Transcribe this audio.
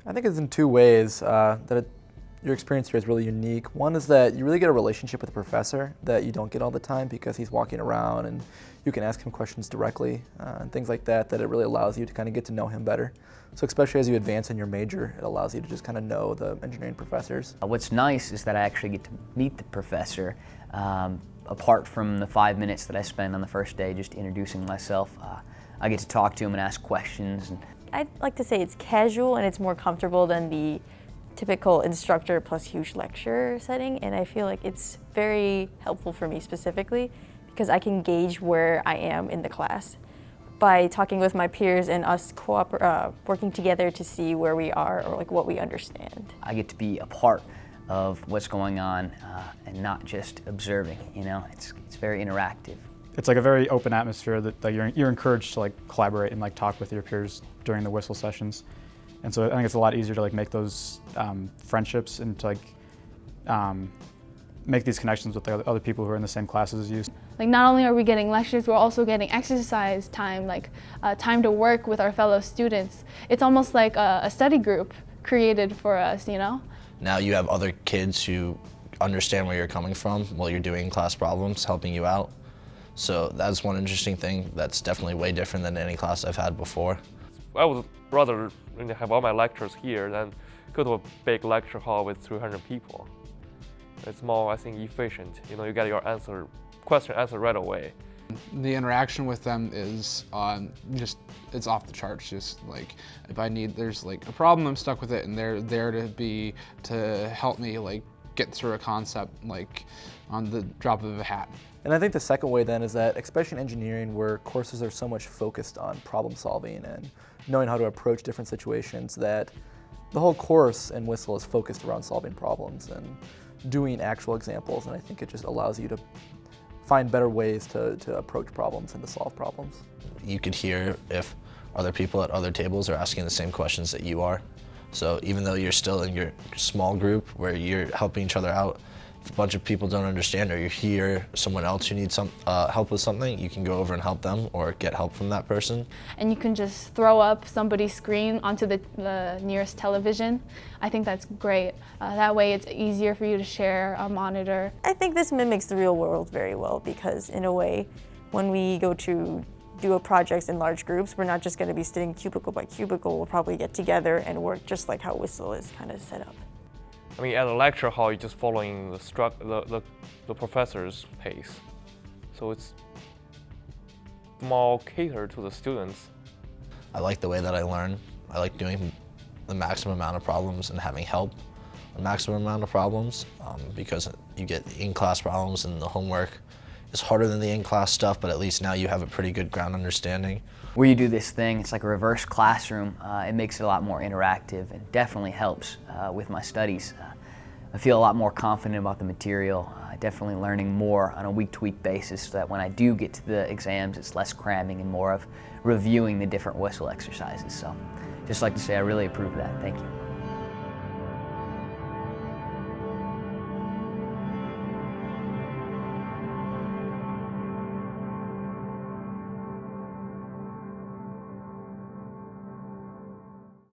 I think it's in two ways your experience here is really unique. One is that you really get a relationship with the professor that you don't get all the time because he's walking around and you can ask him questions directly and things like that, that it really allows you to kind of get to know him better. So especially as you advance in your major, it allows you to just kind of know the engineering professors. What's nice is that I actually get to meet the professor. Apart from the 5 minutes that I spend on the first day just introducing myself, I get to talk to him and ask questions. I'd like to say it's casual and it's more comfortable than the typical instructor plus huge lecture setting, and I feel like it's very helpful for me specifically because I can gauge where I am in the class by talking with my peers and us working together to see where we are or like what we understand. I get to be a part of what's going on and not just observing, you know? It's very interactive. It's like a very open atmosphere that you're encouraged to like collaborate and like talk with your peers during the WisCEL sessions. And so I think it's a lot easier to like make those friendships and to like make these connections with the other people who are in the same classes as you. Like not only are we getting lectures, we're also getting exercise time, like time to work with our fellow students. It's almost like a study group created for us, you know? Now you have other kids who understand where you're coming from while you're doing class problems, helping you out. So that's one interesting thing that's definitely way different than any class I've had before. I would rather have all my lectures here than go to a big lecture hall with 300 people. It's more, I think, efficient. You know, you get your question answered right away. The interaction with them is it's off the charts. Just like if there's like a problem, I'm stuck with it, and they're there to help me like get through a concept like on the drop of a hat. And I think the second way then is that, especially in engineering where courses are so much focused on problem solving and knowing how to approach different situations, that the whole course in WisCEL is focused around solving problems and doing actual examples, and I think it just allows you to find better ways to approach problems and to solve problems. You could hear if other people at other tables are asking the same questions that you are. So even though you're still in your small group where you're helping each other out, if a bunch of people don't understand or you hear someone else who needs some help with something, you can go over and help them or get help from that person. And you can just throw up somebody's screen onto the nearest television. I think that's great. That way it's easier for you to share a monitor. I think this mimics the real world very well because in a way, when we go to do projects in large groups, we're not just going to be sitting cubicle by cubicle. We'll probably get together and work just like how WisCEL is kind of set up. I mean, at a lecture hall, you're just following the professor's pace. So it's more catered to the students. I like the way that I learn. I like doing the maximum amount of problems and having help the maximum amount of problems because you get the in-class problems and the homework is harder than the in-class stuff, but at least now you have a pretty good ground understanding. Where you do this thing, it's like a reverse classroom. It makes it a lot more interactive and definitely helps with my studies. I feel a lot more confident about the material, definitely learning more on a week-to-week basis so that when I do get to the exams, it's less cramming and more of reviewing the different WisCEL exercises. So just like to say I really approve of that. Thank you.